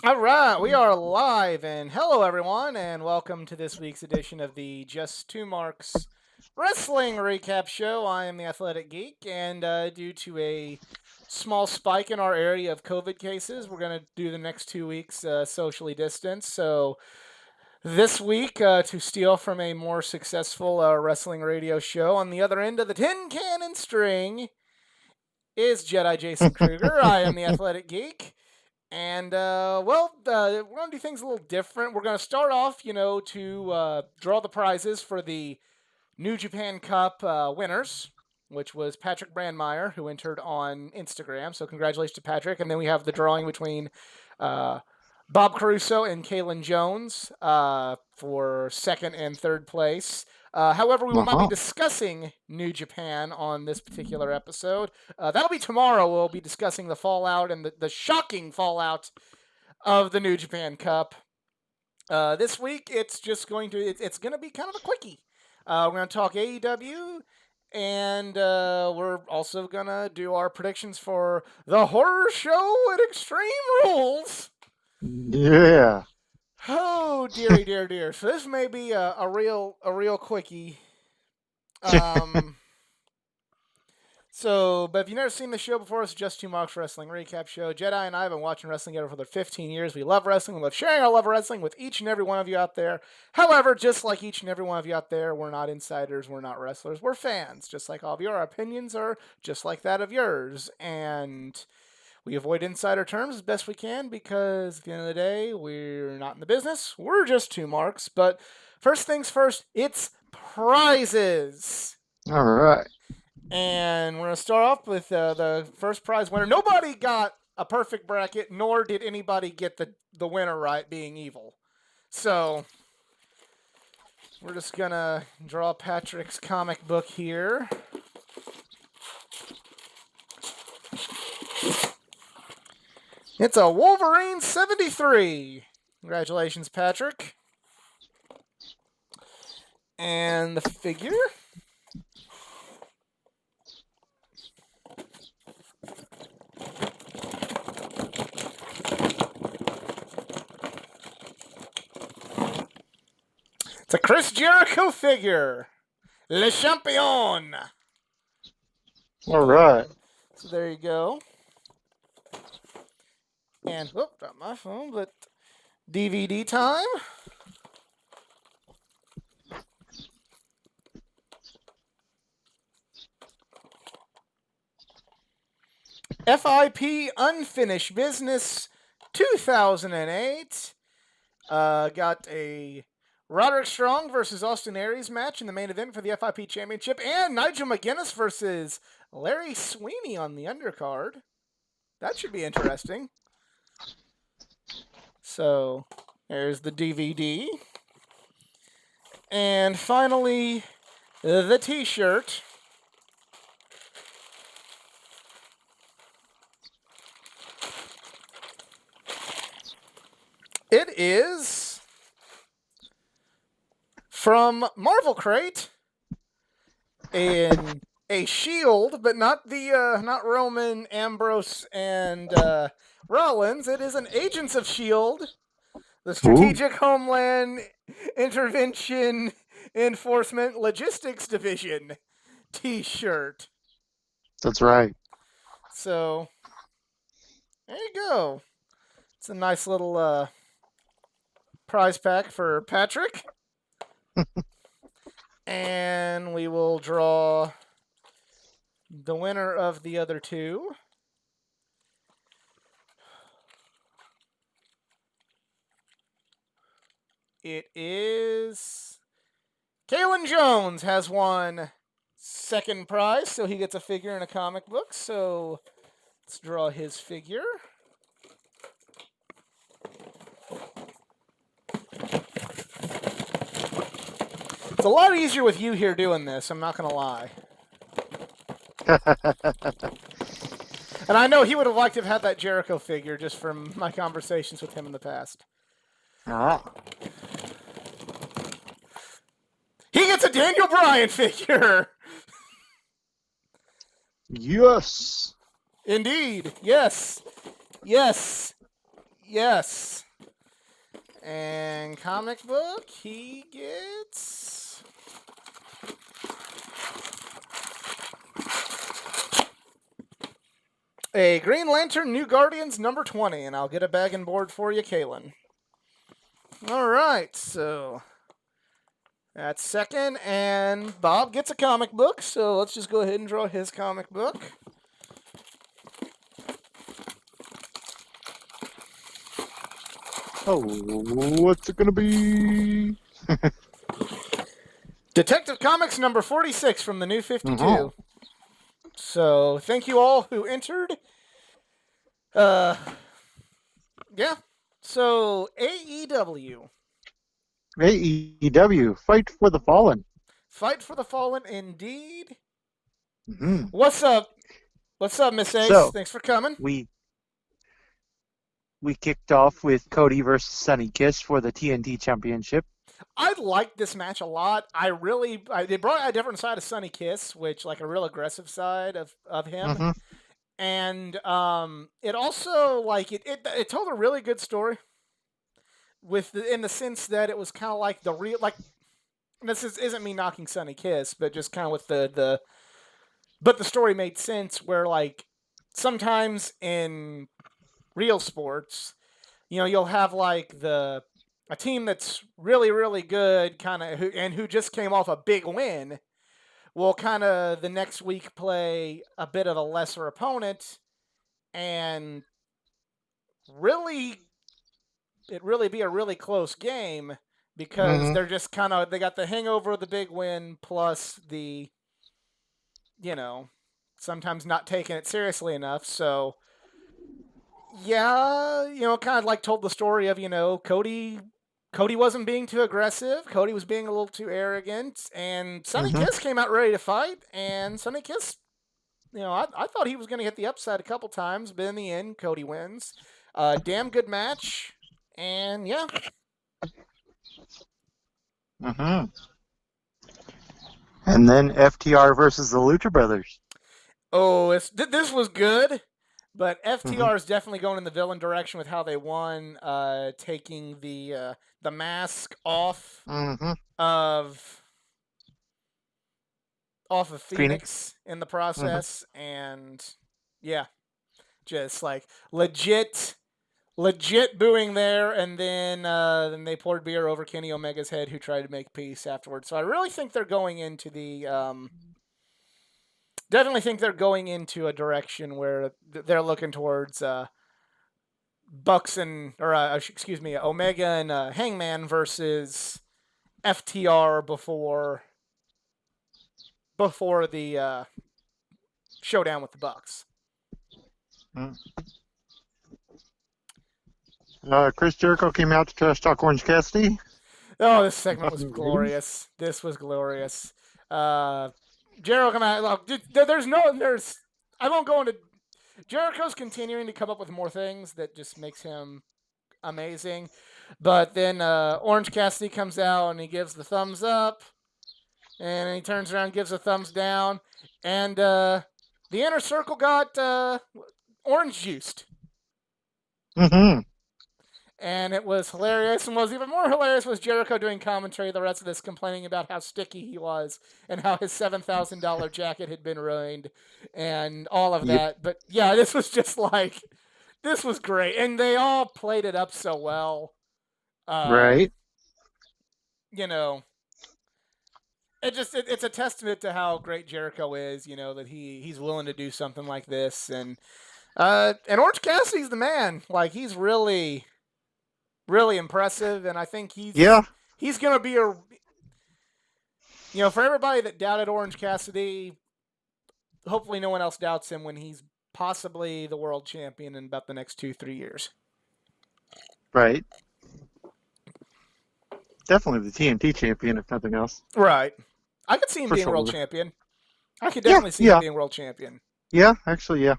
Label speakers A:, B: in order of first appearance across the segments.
A: All right, we are live, and hello everyone, and welcome to this week's edition of the Just Two Marks Wrestling Recap Show. I am the Athletic Geek, and due to a small spike in our area of COVID cases, we're going to do the next 2 weeks socially distanced. So this week, to steal from a more successful wrestling radio show, on the other end of the tin cannon string is Jedi Jason Kruger. I am the Athletic Geek. And we're gonna do things a little different. We're gonna start off, to draw the prizes for the New Japan Cup winners, which was Patrick Brandmeier, who entered on Instagram. So congratulations to Patrick. And then we have the drawing between uh, Bob Caruso and Kalen Jones for second and third place. However, we will not be
B: Uh-huh.
A: discussing New Japan on this particular episode. That'll be tomorrow. We'll be discussing the fallout and the shocking fallout of the New Japan Cup. This week, it's just going to it's going to be kind of a quickie. We're going to talk AEW, and we're also going to do our predictions for the horror show at Extreme Rules.
B: Yeah.
A: Oh, dearie, dear, dear. So this may be a real quickie. Um, but if you've never seen the show before, it's Just Two Marks Wrestling Recap Show. Jedi and I have been watching wrestling together for the 15 years. We love wrestling. We love sharing our love of wrestling with each and every one of you out there. However, just like each and every one of you out there, we're not insiders. We're not wrestlers. We're fans. Just like all of you, our opinions are just like that of yours. And we avoid insider terms as best we can because at the end of the day, we're not in the business. We're just two marks. But first things first, it's prizes.
B: All right.
A: And we're going to start off with the first prize winner. Nobody got a perfect bracket, nor did anybody get the winner right, being evil. So we're just going to draw Patrick's comic book here. It's a Wolverine 73. Congratulations, Patrick. And the figure. It's a Chris Jericho figure. Le Champion.
B: All right.
A: So there you go. And, whoop, not my phone, but DVD time. FIP Unfinished Business 2008. Got a Roderick Strong versus Austin Aries match in the main event for the FIP Championship, and Nigel McGuinness versus Larry Sweeney on the undercard. That should be interesting. So, there's the DVD. And finally, the t-shirt. It is from Marvel Crate in a shield, but not the not Roman, Ambrose, and Rollins. It is an Agents of Shield, the Strategic Homeland Intervention Enforcement Logistics Division T-shirt.
B: That's right.
A: So there you go. It's a nice little prize pack for Patrick. And we will draw the winner of the other two. It is Kalen Jones has won second prize, so he gets a figure in a comic book. So let's draw his figure. It's a lot easier with you here doing this, I'm not going to lie. And I know he would have liked to have had that Jericho figure just from my conversations with him in the past.
B: Ah.
A: He gets a Daniel Bryan figure!
B: Yes.
A: Indeed. Yes. Yes. Yes. And comic book, he gets a Green Lantern New Guardians number 20, and I'll get a bag and board for you, Kalen. All right, so that's second, and Bob gets a comic book, so let's just go ahead and draw his comic book.
B: Oh, what's it gonna be?
A: Detective Comics number 46 from the New 52.
B: Uh-huh.
A: So thank you all who entered. Yeah. So AEW.
B: AEW, Fight for the Fallen.
A: Fight for the Fallen, indeed.
B: Mm-hmm.
A: What's up? What's up, Miss Ace?
B: So,
A: Thanks for coming.
B: We kicked off with Cody versus Sonny Kiss for the TNT Championship.
A: I liked this match a lot. They brought a different side of Sonny Kiss, which like a real aggressive side of him.
B: Mm-hmm.
A: And it also like it told a really good story in the sense that it was kind of like the real like isn't me knocking Sonny Kiss, but just kind of with but the story made sense where like sometimes in real sports, you'll have like a team that's really really good kind of who just came off a big win will kind of the next week play a bit of a lesser opponent and it really be a really close game because they're just they got the hangover of the big win plus the sometimes not taking it seriously enough. So yeah, kind of like told the story of Cody wasn't being too aggressive. Cody was being a little too arrogant, and Sonny Kiss came out ready to fight. And Sonny Kiss, I thought he was going to hit the upside a couple times, but in the end, Cody wins. Damn good match, and yeah.
B: Mm-hmm. And then FTR versus the Lucha Brothers.
A: Oh, this was good. But FTR is definitely going in the villain direction with how they won, taking the mask off of Phoenix in the process, and yeah, just like legit booing there, and then they poured beer over Kenny Omega's head, who tried to make peace afterwards. So I really think they're going into definitely think they're going into a direction where they're looking towards Omega and Hangman versus FTR before the showdown with the Bucks.
B: Chris Jericho came out to trash talk Orange Cassidy.
A: Oh, this segment was glorious. This was glorious. Jericho come out. I won't go into. Jericho's continuing to come up with more things that just makes him amazing. But then Orange Cassidy comes out and he gives the thumbs up, and he turns around and gives a thumbs down, and the inner circle got orange juiced.
B: Mm-hmm.
A: And it was hilarious, and what was even more hilarious was Jericho doing commentary the rest of this, complaining about how sticky he was and how his $7,000 jacket had been ruined and all of that. But yeah, this was just like, this was great. And they all played it up so well.
B: Right.
A: It's a testament to how great Jericho is, that he's willing to do something like this. And Orange Cassidy's the man. Like, he's really impressive, and I think he's going to be for everybody that doubted Orange Cassidy, hopefully no one else doubts him when he's possibly the world champion in about the next 2-3 years.
B: Right. Definitely the TNT champion, if nothing else.
A: Right. I could see him being world champion. I could definitely see him being world champion.
B: Yeah, actually, yeah.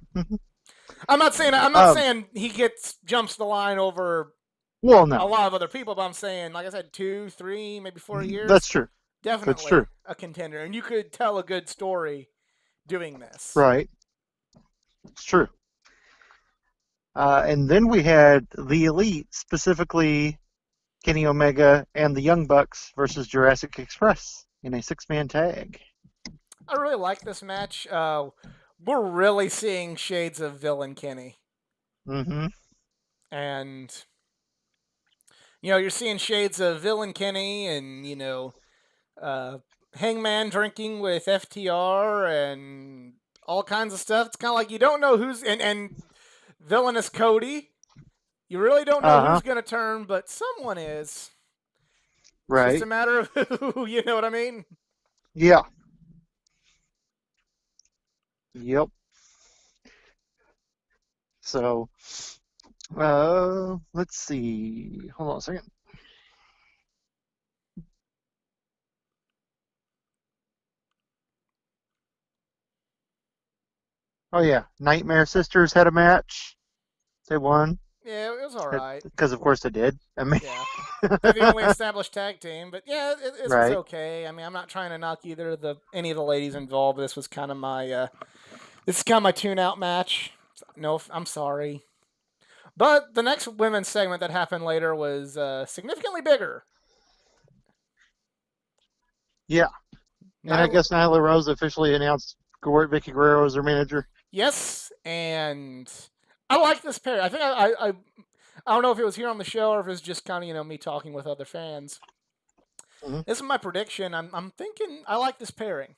A: I'm not saying he jumps the line over a lot of other people, but I'm saying, like I said, 2, 3, maybe 4 years.
B: That's true.
A: Definitely
B: That's true.
A: A contender. And you could tell a good story doing this.
B: Right. It's true. And then we had the Elite, specifically Kenny Omega and the Young Bucks versus Jurassic Express in a 6-man tag.
A: I really like this match. We're really seeing shades of Villain Kenny.
B: Mm-hmm.
A: And, you're seeing shades of Villain Kenny and, Hangman drinking with FTR and all kinds of stuff. It's kind of like you don't know who's... And villainous Cody. You really don't know who's going to turn, but someone is.
B: Right.
A: It's just a matter of who, you know what I mean?
B: Yeah. Yep. So, let's see. Hold on a second. Oh, yeah. Nightmare Sisters had a match. They won.
A: Yeah, it was all right.
B: Because, of course, they did. I mean,
A: yeah. They're the only established tag team, but yeah, it
B: Right.
A: was okay. I mean, I'm not trying to knock any of the ladies involved. This was kind of my tune-out match. No, I'm sorry. But the next women's segment that happened later was significantly bigger.
B: Yeah. And I guess Nyla Rose officially announced Vicky Guerrero as her manager.
A: Yes, and I like this pair. I think I don't know if it was here on the show or if it was just kind of, me talking with other fans.
B: Mm-hmm.
A: This is my prediction. I'm thinking I like this pairing.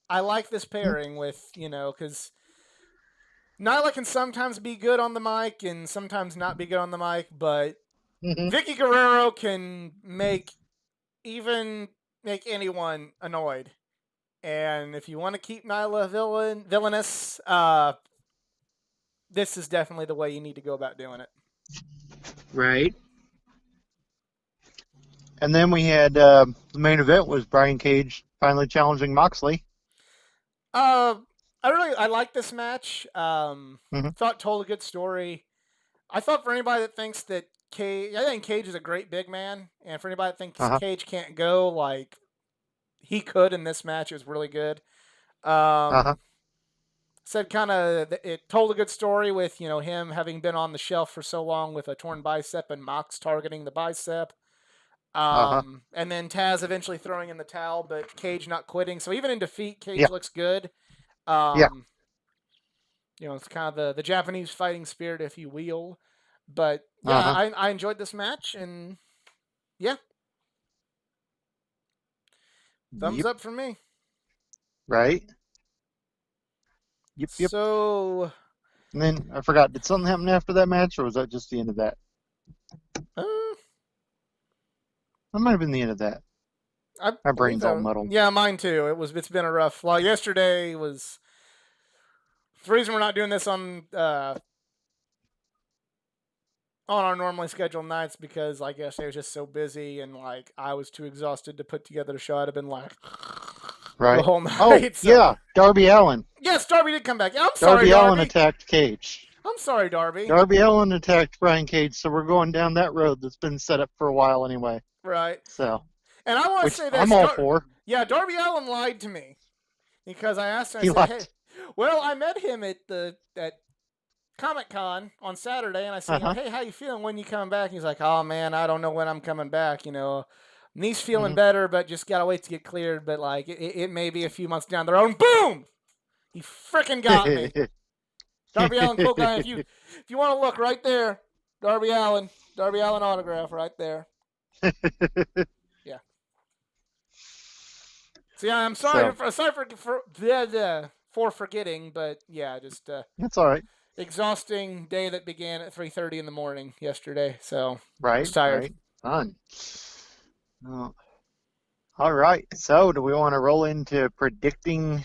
A: I like this pairing with, because Nyla can sometimes be good on the mic and sometimes not be good on the mic, but Vicky Guerrero can make anyone annoyed. And if you want to keep Nyla villainous, this is definitely the way you need to go about doing it.
B: Right. And then we had the main event was Brian Cage finally challenging Moxley.
A: I like this match. Thought told a good story. I thought for anybody that thinks that I think Cage is a great big man, and for anybody that thinks Cage can't go, like he could in this match, it was really good. Said kind of it told a good story with him having been on the shelf for so long with a torn bicep and Mox targeting the bicep. And then Taz eventually throwing in the towel, but Cage not quitting. So even in defeat, Cage looks good. It's kind of the Japanese fighting spirit, if you will. But yeah, I enjoyed this match, and yeah, thumbs up for me.
B: Right. Yep.
A: So.
B: And then I forgot. Did something happen after that match, or was that just the end of that? That might have been the end of that. My brain's all muddled.
A: Yeah, mine too. It's been a rough. Well, yesterday was the reason we're not doing this on our normally scheduled nights because like yesterday was just so busy and like I was too exhausted to put together a show. I'd have been like the whole night.
B: Oh, yeah, Darby Allin.
A: Yes, Darby did come back. I'm sorry,
B: Darby Allin attacked Cage.
A: I'm sorry, Darby.
B: Darby Allin attacked Brian Cage, so we're going down that road that's been set up for a while anyway.
A: Right.
B: So.
A: And I want to say this.
B: I'm all for.
A: Yeah, Darby Allin lied to me because I asked him.
B: I said,
A: hey, I met him at Comic-Con on Saturday, and I said, hey, how you feeling when you coming back? He's like, oh, man, I don't know when I'm coming back, Knee's feeling better, but just got to wait to get cleared. But, like, it may be a few months down the road. And boom! He freaking got me. Darby Allin, cool guy. If you want to look right there, Darby Allin autograph right there. Yeah. So, yeah, I'm sorry for forgetting, but, yeah, just...
B: That's all right.
A: Exhausting day that began at 3:30 in the morning yesterday, so
B: I
A: was tired.
B: Right. Fun. All right, so do we want to roll into predicting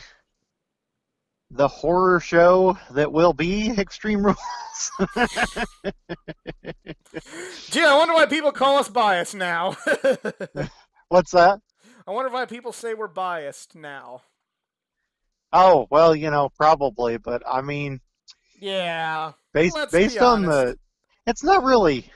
B: the horror show that will be Extreme Rules?
A: Gee, I wonder why people call us biased now.
B: What's that?
A: I wonder why people say we're biased now.
B: Oh, well, probably, but I mean...
A: Yeah.
B: Based on it's not really,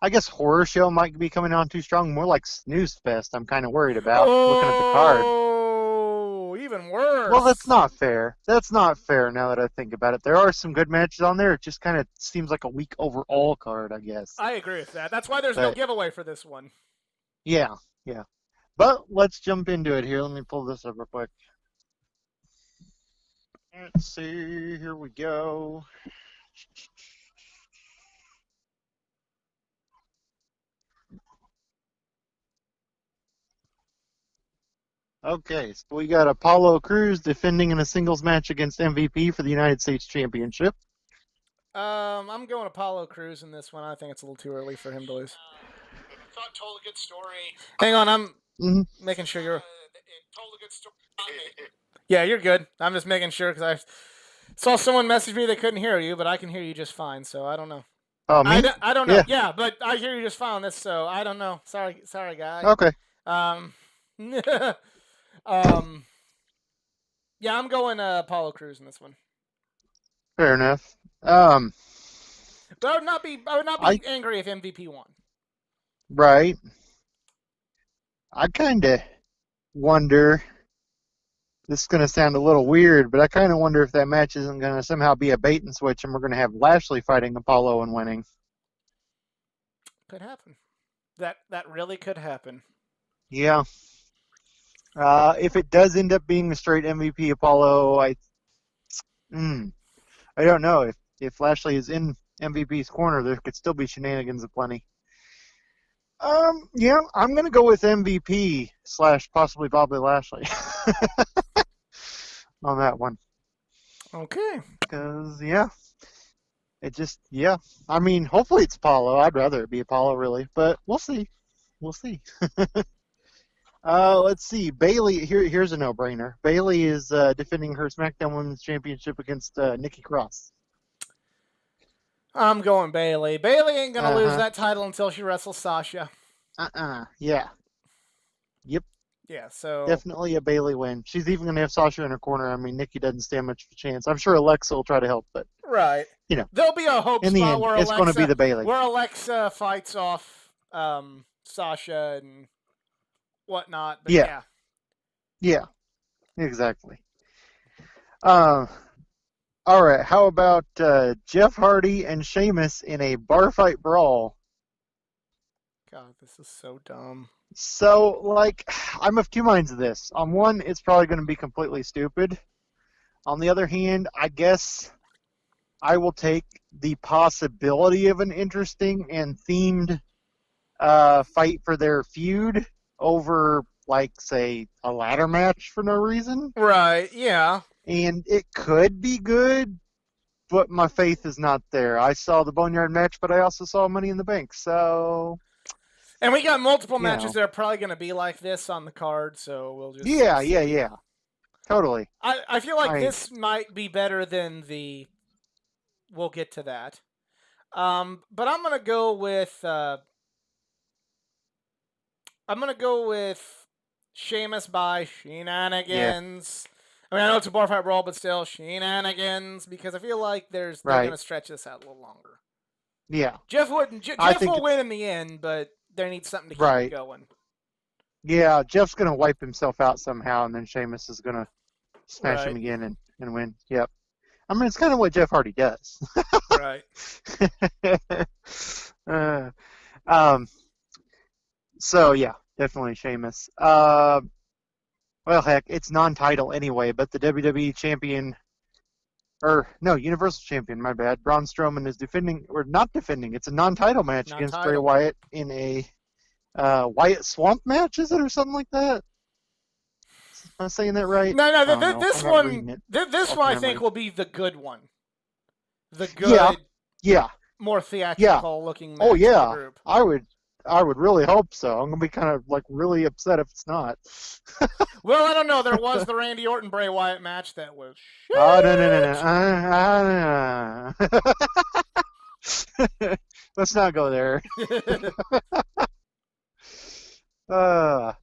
B: I guess horror show might be coming on too strong, more like snooze fest. I'm kind of worried about looking at the card.
A: Oh, even worse.
B: Well, that's not fair. That's not fair now that I think about it. There are some good matches on there. It just kind of seems like a weak overall card, I guess.
A: I agree with that. That's why there's no giveaway for this one.
B: Yeah. But let's jump into it here. Let me pull this up real quick. Let's see. Here we go. Okay, so we got Apollo Crews defending in a singles match against MVP for the United States Championship.
A: I'm going Apollo Crews in this one. I think it's a little too early for him to lose. Thought told a good story. Hang on, I'm making sure you're. Told a good story. Yeah, you're good. I'm just making sure because I saw someone message me they couldn't hear you, but I can hear you just fine. So I don't know.
B: Oh, me?
A: I don't know. Yeah, but I hear you just fine on this, so I don't know. Sorry, guy.
B: Okay.
A: Yeah, I'm going Apollo Crews in this one.
B: Fair enough.
A: But I would not be angry if MVP won.
B: Right. I kind of wonder. This is going to sound a little weird, but I kind of wonder if that match isn't going to somehow be a bait and switch, and we're going to have Lashley fighting Apollo and winning.
A: Could happen. That really could happen.
B: Yeah. If it does end up being a straight MVP Apollo, I don't know. If Lashley is in MVP's corner, there could still be shenanigans aplenty. Yeah, I'm gonna go with MVP / possibly Bobby Lashley on that one.
A: Okay.
B: Because I mean, hopefully it's Apollo. I'd rather it be Apollo, really, but we'll see. Let's see. Bayley. Here's a no-brainer. Bayley is defending her SmackDown Women's Championship against Nikki Cross.
A: I'm going Bayley. Bayley ain't gonna lose that title until she wrestles Sasha.
B: Yeah. Yep.
A: Yeah, so
B: definitely a Bayley win. She's even gonna have Sasha in her corner. I mean, Nikki doesn't stand much of a chance. I'm sure Alexa will try to help, but
A: right. There'll be a hope
B: in the
A: spot
B: end,
A: where
B: it's going to be the Bayley.
A: Where Alexa fights off Sasha and whatnot. But
B: yeah, exactly. All right, how about Jeff Hardy and Sheamus in a bar fight brawl?
A: God, this is so dumb.
B: So, I'm of two minds of this. On one, it's probably going to be completely stupid. On the other hand, I guess I will take the possibility of an interesting and themed fight for their feud over, say, a ladder match for no reason.
A: Right, yeah.
B: And it could be good, but my faith is not there. I saw the Boneyard match, but I also saw Money in the Bank, so...
A: And we got multiple matches that are probably going to be like this on the card, so we'll just...
B: Yeah. Totally.
A: I feel like this might be better than the... We'll get to that. But I'm going to go with... I'm going to go with Sheamus by shenanigans. Yeah. I mean, I know it's a bar fight brawl, but still, shenanigans, because I feel like they're going to stretch this out a little longer.
B: Yeah.
A: Jeff will win in the end, but there needs something to keep it going.
B: Yeah, Jeff's going to wipe himself out somehow, and then Sheamus is going to smash him again and win. Yep. I mean, it's kind of what Jeff Hardy does.
A: Right.
B: So, yeah, definitely Sheamus. Well, heck, it's non-title anyway, but the WWE Champion, Universal Champion, my bad, Braun Strowman is not defending, it's a non-title match against Bray Wyatt in a Wyatt Swamp match, is it, or something like that? Am I saying that right?
A: No, this one I think will be the good one. The good, more theatrical looking match.
B: Oh, yeah,
A: in the group.
B: I would really hope so. I'm gonna be kind of really upset if it's not.
A: Well, I don't know. There was the Randy Orton Bray Wyatt match that was.
B: Oh no! Let's not go there. But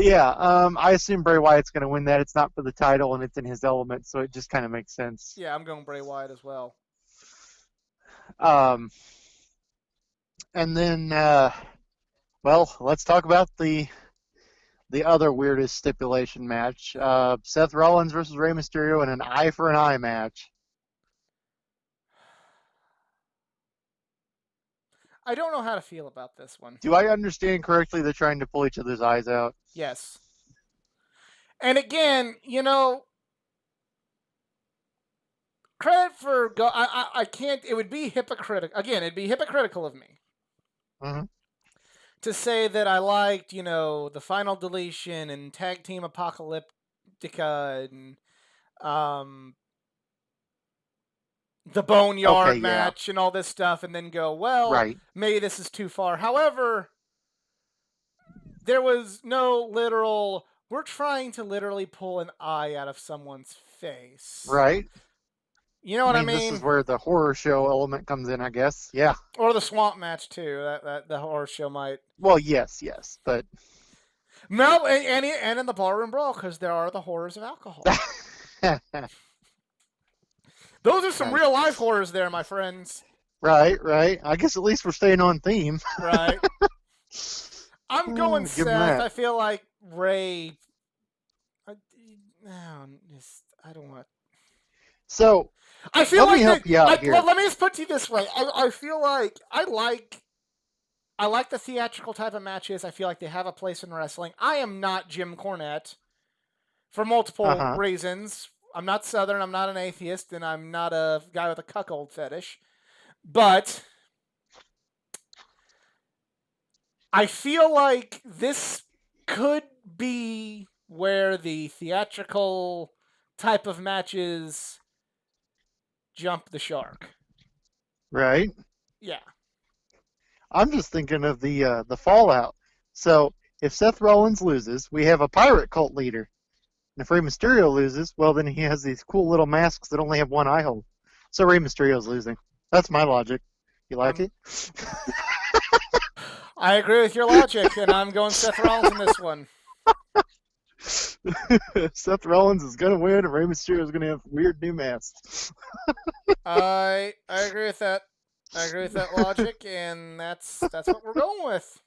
B: yeah, I assume Bray Wyatt's gonna win that. It's not for the title, and it's in his element, so it just kind of makes sense.
A: Yeah, I'm going Bray Wyatt as well.
B: And then, let's talk about the the other weirdest stipulation match. Seth Rollins versus Rey Mysterio in an eye for an eye match.
A: I don't know how to feel about this one.
B: Do I understand correctly? They're trying to pull each other's eyes out.
A: Yes. And again, credit for I can't. It would be hypocritical. Again, it'd be hypocritical of me to say that I liked, the Final Deletion and Tag Team Apocalyptica and the Boneyard match and all this stuff, and then go, well, maybe this is too far. However, there was no literal. We're trying to literally pull an eye out of someone's face.
B: Right.
A: You know what I mean?
B: This is where the horror show element comes in, I guess. Yeah.
A: Or the swamp match too. That the horror show might.
B: Well, yes, but
A: no, and in the ballroom brawl, because there are the horrors of alcohol. Those are some real life horrors there, my friends.
B: Right. I guess at least we're staying on theme.
A: Right. I'm going Seth. I feel like Ray. I don't want.
B: So
A: I feel
B: let me help you out here.
A: Let me just put it to you this way. I feel like I like the theatrical type of matches. I feel like they have a place in wrestling. I am not Jim Cornette for multiple reasons. I'm not Southern, I'm not an atheist, and I'm not a guy with a cuckold fetish. But I feel like this could be where the theatrical type of matches jump the shark.
B: Right?
A: Yeah.
B: I'm just thinking of the fallout. So if Seth Rollins loses, we have a pirate cult leader. And if Rey Mysterio loses, well, then he has these cool little masks that only have one eye hole. So Rey Mysterio's losing. That's my logic. You like it?
A: I agree with your logic, and I'm going Seth Rollins in this one.
B: Seth Rollins is going to win, and Rey Mysterio is going to have weird new masks.
A: I agree with that. I agree with that logic, and that's what we're going with.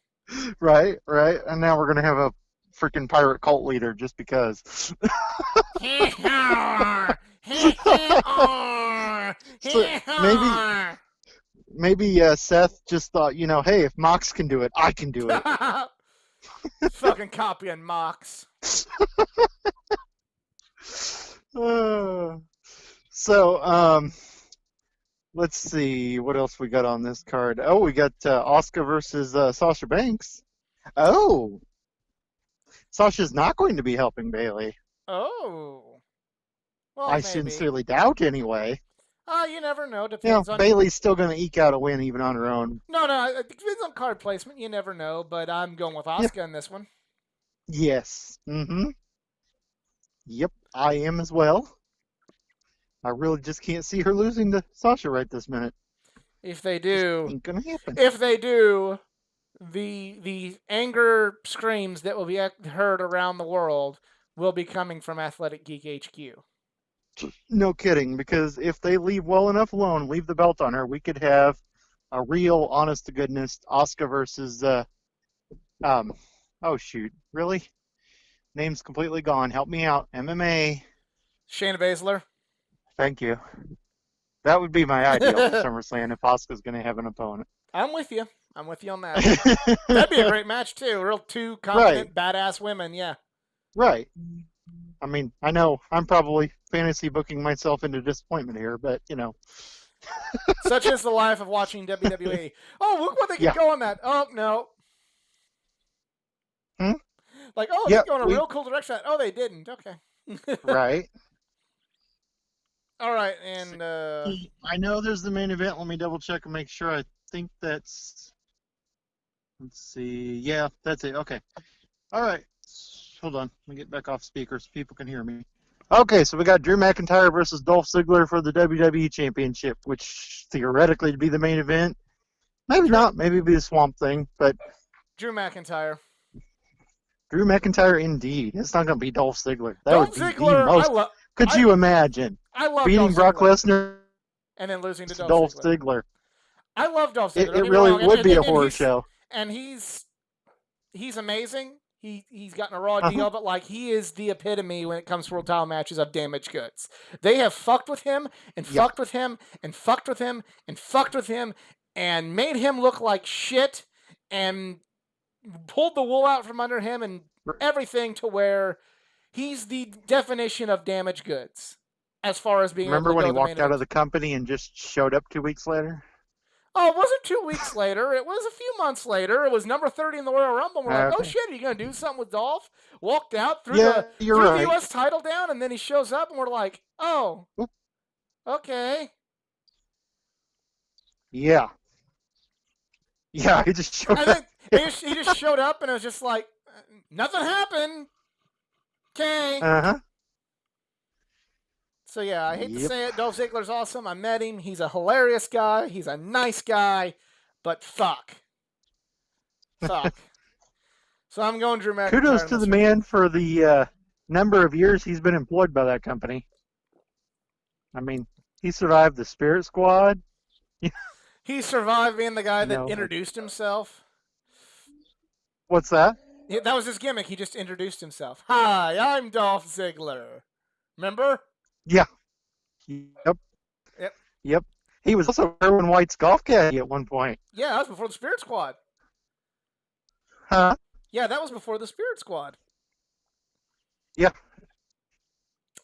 B: Right. And now we're going to have a freaking pirate cult leader just because. So maybe Seth just thought, hey, if Mox can do it, I can do it.
A: Fucking copying Mox.
B: So, let's see what else we got on this card. Oh, we got Asuka versus Sasha Banks. Oh, Sasha's not going to be helping Bayley.
A: Oh. Well,
B: I
A: maybe.
B: Sincerely doubt, anyway.
A: You never know. Depends on.
B: Bayley's still going to eke out a win even on her own.
A: No, it depends on card placement. You never know, but I'm going with Asuka in this one.
B: Yes. Yep, I am as well. I really just can't see her losing to Sasha right this minute.
A: If they do,
B: ain't gonna happen.
A: If they do, the anger screams that will be heard around the world will be coming from Athletic Geek HQ.
B: No kidding, because if they leave well enough alone, leave the belt on her, we could have a real, honest-to-goodness Asuka versus, oh shoot, really? Name's completely gone. Help me out. MMA.
A: Shayna Baszler.
B: Thank you. That would be my ideal for SummerSlam if Asuka's going to have an opponent.
A: I'm with you on that. That'd be a great match, too. Real two confident, badass women, yeah.
B: Right. I mean, I know I'm probably fantasy booking myself into disappointment here, but,
A: Such is the life of watching WWE. Oh, look what they can go on that. Oh, no. Like, they're going a real cool direction. Oh, they didn't. Okay.
B: Right.
A: All right, and...
B: I know there's the main event. Let me double check and make sure. I think that's... Let's see. Yeah, that's it. Okay. All right. Hold on. Let me get back off speaker so people can hear me. Okay, so we got Drew McIntyre versus Dolph Ziggler for the WWE Championship, which theoretically would be the main event. Maybe not. Maybe it'd be a Swamp Thing, but...
A: Drew McIntyre.
B: Drew McIntyre, indeed. It's not going to be Dolph Ziggler. That
A: Dolph
B: would be
A: Ziggler,
B: the most... Could you imagine?
A: I love
B: beating Brock Lesnar
A: and then losing to
B: Dolph Ziggler.
A: I love Dolph Ziggler.
B: It really would be a horror show.
A: And he's amazing. he's gotten a Raw deal, but like he is the epitome when it comes to world title matches of damaged goods. They have fucked with him and fucked with him and fucked with him and fucked with him and made him look like shit and pulled the wool out from under him and everything to where he's the definition of damaged goods as far as being
B: Remember
A: able to
B: when
A: go
B: he
A: the
B: walked
A: main
B: out of
A: event.
B: the company and just showed up 2 weeks later?
A: Oh, it wasn't 2 weeks later. It was a few months later. It was number 30 in the Royal Rumble. We're like, oh shit, are you going to do something with Dolph? Walked out, threw the U.S. title down, and then he shows up, and we're like, oh, okay.
B: Yeah. Yeah, he just showed up.
A: He just showed up, and it was just like, nothing happened. Okay.
B: Uh-huh.
A: So, yeah, I hate to say it. Dolph Ziggler's awesome. I met him. He's a hilarious guy. He's a nice guy. But fuck. Fuck. So I'm going Drew McIntyre.
B: Kudos to the man for the number of years he's been employed by that company. I mean, he survived the Spirit Squad.
A: He survived being the guy that introduced himself.
B: What's that?
A: Yeah, that was his gimmick. He just introduced himself. Hi, I'm Dolph Ziggler. Remember?
B: Yeah. Yep. He was also Erwin White's golf caddy at one point.
A: Yeah, that was before the Spirit Squad.
B: Huh?
A: Yeah, that was before the Spirit Squad.
B: Yeah.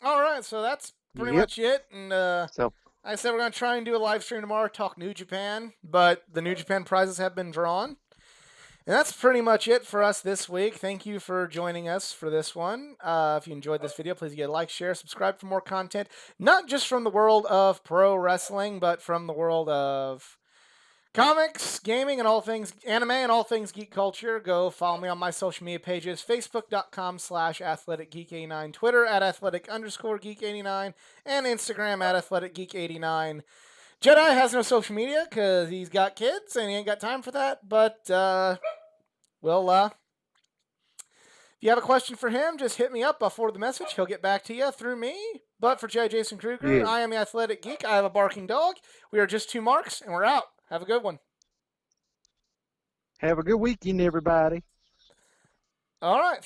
A: All right, so that's pretty much it. And
B: so
A: I said we're going to try and do a live stream tomorrow, talk New Japan, but the New Japan prizes have been drawn. And that's pretty much it for us this week. Thank you for joining us for this one. If you enjoyed this video, please get a like, share, subscribe for more content. Not just from the world of pro wrestling, but from the world of comics, gaming, and all things anime and all things geek culture. Go follow me on my social media pages, facebook.com/athleticgeek89, Twitter @athletic_geek89, and Instagram @athleticgeek89. Jedi has no social media because he's got kids and he ain't got time for that. But, if you have a question for him, just hit me up. I'll forward the message. He'll get back to you through me. But for J. Jason Kruger, I am the Athletic Geek. I have a barking dog. We are just 2 marks, and we're out. Have a good one.
B: Have a good weekend, everybody.
A: All right.